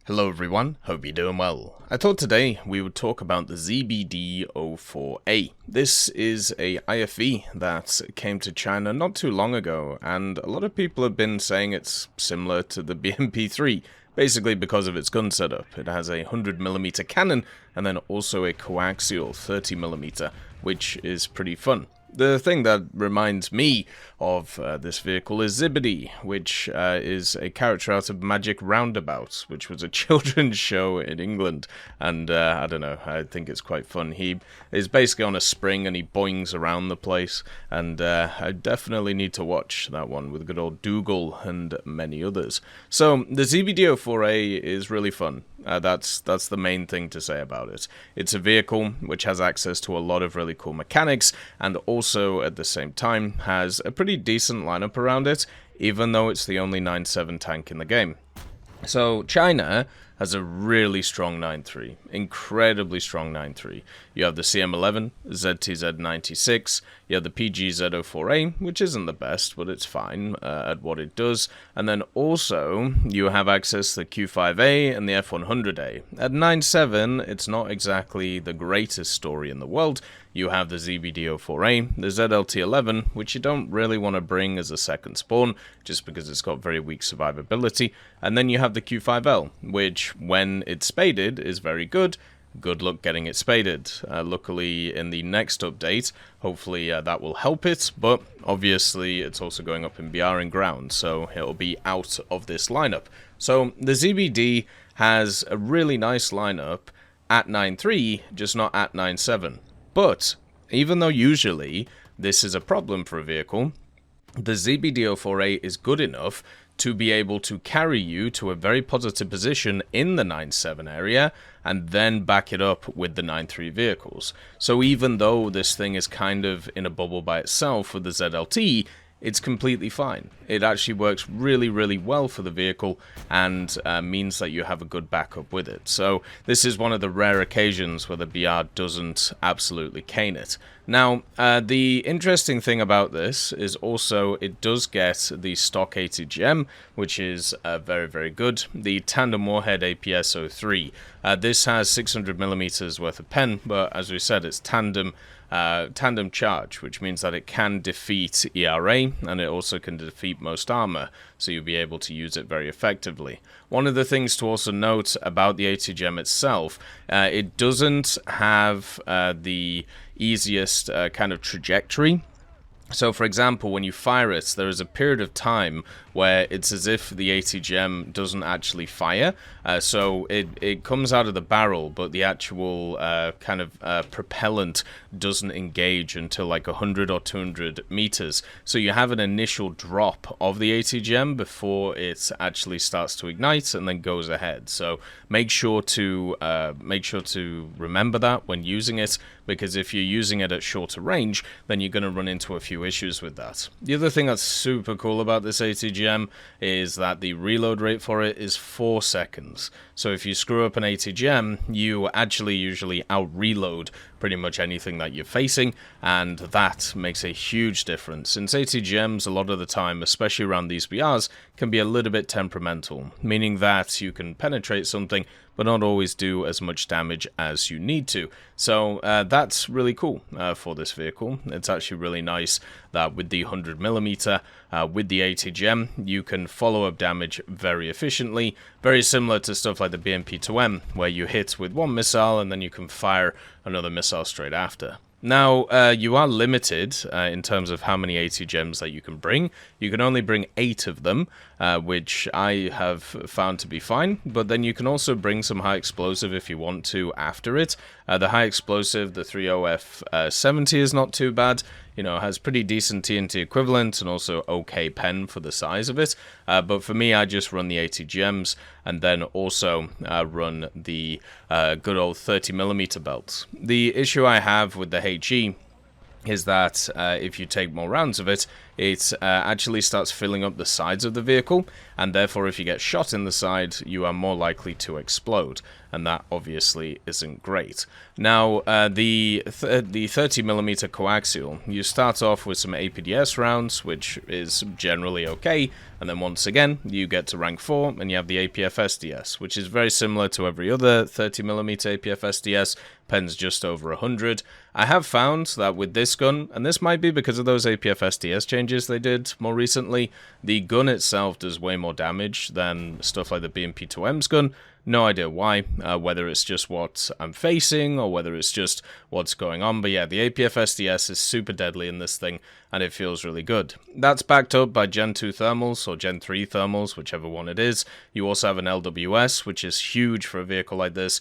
Hello everyone, hope you're doing well. I thought today we would talk about the ZBD04A. This is a IFV that came to China not too long ago, and a lot of people have been saying it's similar to the BMP-3, basically because of its gun setup. It has a 100mm cannon, and then also a coaxial 30mm, which is pretty fun. The thing that reminds me of this vehicle is ZBD, which is a character out of Magic Roundabout, which was a children's show in England, and I don't know, I think it's quite fun. He is basically on a spring and he boings around the place, and I definitely need to watch that one with good old Dougal and many others. So the ZBD04A is really fun. That's the main thing to say about it. It's a vehicle which has access to a lot of really cool mechanics, and also at the same time has a pretty decent lineup around it, even though it's the only 9.7 tank in the game. So China has a really strong 9.3, incredibly strong 9.3. You have the CM11, ZTZ96, you have the PGZ04A, which isn't the best, but it's fine at what it does, and then also you have access to the Q5A and the F100A. At 9.7, it's not exactly the greatest story in the world. You have the ZBD04A, the ZLT11, which you don't really want to bring as a second spawn, just because it's got very weak survivability, and then you have the Q5L, which, when it's spaded, is very good. Good luck getting it spaded. Luckily, in the next update, hopefully that will help it, but obviously it's also going up in BR and ground, so it'll be out of this lineup. So the ZBD has a really nice lineup at 9.3, just not at 9.7. But even though usually this is a problem for a vehicle, the ZBD04A is good enough to be able to carry you to a very positive position in the 9.7 area and then back it up with the 9.3 vehicles. So even though this thing is kind of in a bubble by itself with the ZLT, it's completely fine. It actually works really, really well for the vehicle and means that you have a good backup with it. So this is one of the rare occasions where the BR doesn't absolutely cane it. Now, the interesting thing about this is also it does get the stock ATGM, which is very, very good. The tandem warhead APS-03. This has 600mm worth of pen, but as we said, it's tandem-charge, which means that it can defeat ERA, and it also can defeat most armor, so you'll be able to use it very effectively. One of the things to also note about the ATGM itself, it doesn't have the easiest kind of trajectory. So, for example, when you fire it, there is a period of time where it's as if the ATGM doesn't actually fire. So it comes out of the barrel, but the actual propellant doesn't engage until like 100 or 200 meters. So you have an initial drop of the ATGM before it actually starts to ignite and then goes ahead. So make sure to remember that when using it, because if you're using it at shorter range, then you're going to run into a few issues with that. The other thing that's super cool about this ATGM is that the reload rate for it is 4 seconds. So if you screw up an ATGM, you actually usually out-reload pretty much anything that you're facing, and that makes a huge difference, since ATGMs a lot of the time, especially around these BRs, can be a little bit temperamental, meaning that you can penetrate something but not always do as much damage as you need to. So that's really cool for this vehicle. It's actually really nice that with the 100mm, with the ATGM, you can follow up damage very efficiently, very similar to stuff like the BMP-2M, where you hit with one missile and then you can fire another missile straight after. Now, you are limited in terms of how many ATGMs that you can bring. You can only bring 8 of them, which I have found to be fine, but then you can also bring some high explosive if you want to after it. The high explosive, the 30F70 is not too bad. You know, it has pretty decent TNT equivalent and also okay pen for the size of it. But for me, I just run the ATGMs and then also run the good old 30mm belts. The issue I have with the HE is that if you take more rounds of it, it actually starts filling up the sides of the vehicle, and therefore if you get shot in the side, you are more likely to explode, and that obviously isn't great. Now, the 30mm coaxial, you start off with some APDS rounds, which is generally okay, and then once again, you get to rank 4, and you have the APFSDS, which is very similar to every other 30mm APFSDS, pens just over 100. I have found that with this gun, and this might be because of those APFSDS changes they did more recently, the gun itself does way more damage than stuff like the BMP-2M's gun. No idea why, whether it's just what I'm facing or whether it's just what's going on, but yeah, the APFSDS is super deadly in this thing, and it feels really good. That's backed up by Gen 2 thermals, or Gen 3 thermals, whichever one it is. You also have an LWS, which is huge for a vehicle like this,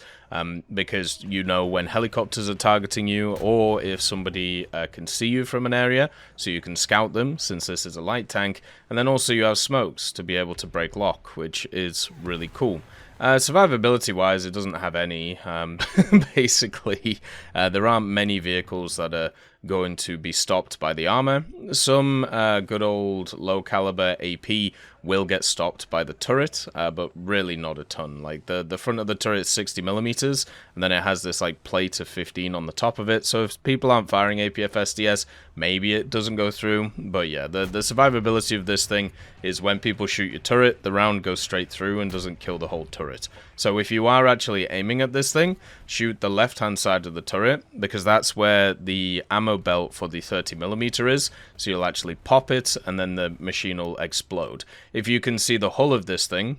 because you know when helicopters are targeting you, or if somebody can see you from an area, so you can scout them, since this is a light tank, and then also you have smokes to be able to break lock, which is really cool. Survivability-wise, it doesn't have any. Basically, there aren't many vehicles that are going to be stopped by the armor. Some good old low-caliber AP will get stopped by the turret, but really not a ton. Like, the front of the turret is 60mm, and then it has this, like, plate of 15 on the top of it, so if people aren't firing APFSDS, maybe it doesn't go through, but yeah, the survivability of this thing is when people shoot your turret, the round goes straight through and doesn't kill the whole turret. So if you are actually aiming at this thing, shoot the left-hand side of the turret, because that's where the ammo belt for the 30mm is, so you'll actually pop it, and then the machine will explode. If you can see the hull of this thing,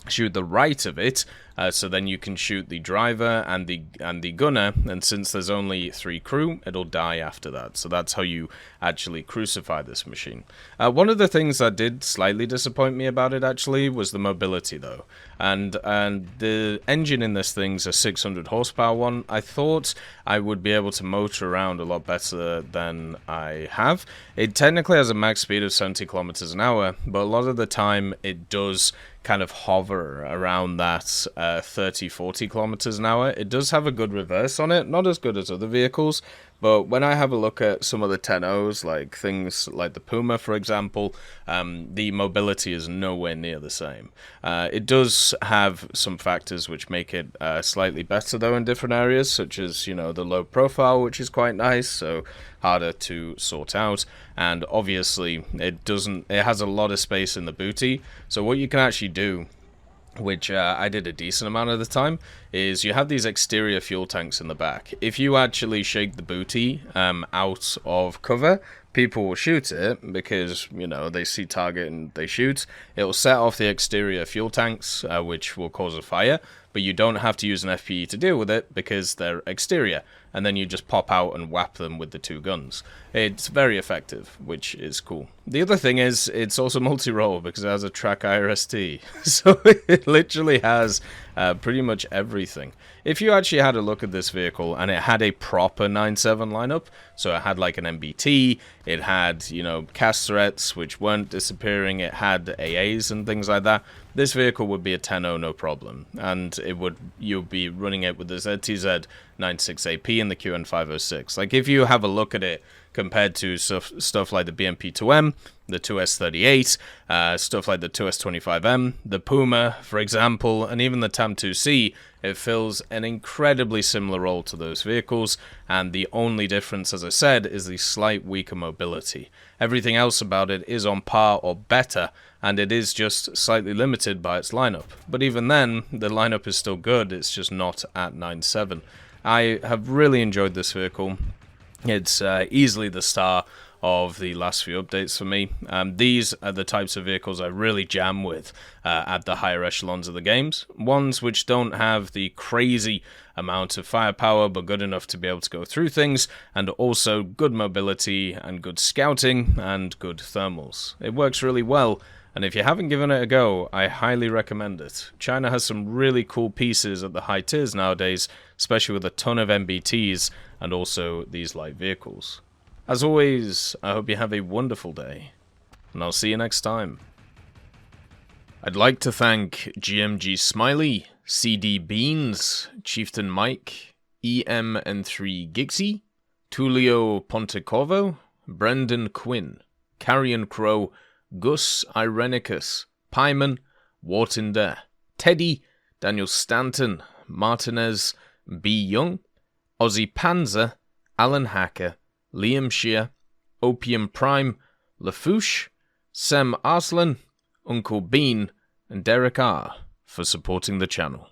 shoot the right of it, so then you can shoot the driver and the gunner, and since there's only 3 crew, it'll die after that. So that's how you actually crucify this machine. One of the things that did slightly disappoint me about it actually was the mobility though, and the engine in this thing's a 600 horsepower one. I thought I would be able to motor around a lot better than I have. It technically has a max speed of 70 kilometers an hour, but a lot of the time it does kind of hover around that 30-40 kilometers an hour. It does have a good reverse on it, not as good as other vehicles, but when I have a look at some of the 10-Os, like things like the Puma, for example, the mobility is nowhere near the same. It does have some factors which make it slightly better, though, in different areas, such as, you know, the low profile, which is quite nice, so harder to sort out, and obviously it has a lot of space in the booty, so what you can actually do, which I did a decent amount of the time, is you have these exterior fuel tanks in the back. If you actually shake the booty out of cover, people will shoot it because, you know, they see target and they shoot. It will set off the exterior fuel tanks, which will cause a fire, but you don't have to use an FPE to deal with it because they're exterior, and then you just pop out and whap them with the 2 guns. It's very effective, which is cool. The other thing is, it's also multi-role because it has a track IRST, so it literally has pretty much everything. If you actually had a look at this vehicle and it had a proper 9.7 lineup, so it had like an MBT, it had, you know, cast threats which weren't disappearing, it had AAs and things like that, this vehicle would be a 10-0 no problem, and you'd be running it with the ZTZ96AP and the QN506. Like, if you have a look at it compared to stuff like the BMP-2M, the 2S38, stuff like the 2S25M, the Puma, for example, and even the TAM2C, it fills an incredibly similar role to those vehicles, and the only difference, as I said, is the slight weaker mobility. Everything else about it is on par or better, and it is just slightly limited by its lineup. But even then, the lineup is still good, it's just not at 9.7. I have really enjoyed this vehicle. It's easily the star of the last few updates for me. These are the types of vehicles I really jam with at the higher echelons of the games. Ones which don't have the crazy amount of firepower, but good enough to be able to go through things, and also good mobility and good scouting and good thermals. It works really well, and if you haven't given it a go, I highly recommend it. China has some really cool pieces at the high tiers nowadays, especially with a ton of MBTs and also these light vehicles. As always, I hope you have a wonderful day, and I'll see you next time. I'd like to thank GMG Smiley, CD Beans, Chieftain Mike, EMN3 Gixie, Tulio Pontecorvo, Brendan Quinn, Carrion Crow, Gus Irenicus, Pyman, Wartinder, Teddy, Daniel Stanton, Martinez, B. Young, Ozzy Panzer, Alan Hacker, Liam Shear, Opium Prime, Lafouche, Sam Arslan, Uncle Bean, and Derek R. for supporting the channel.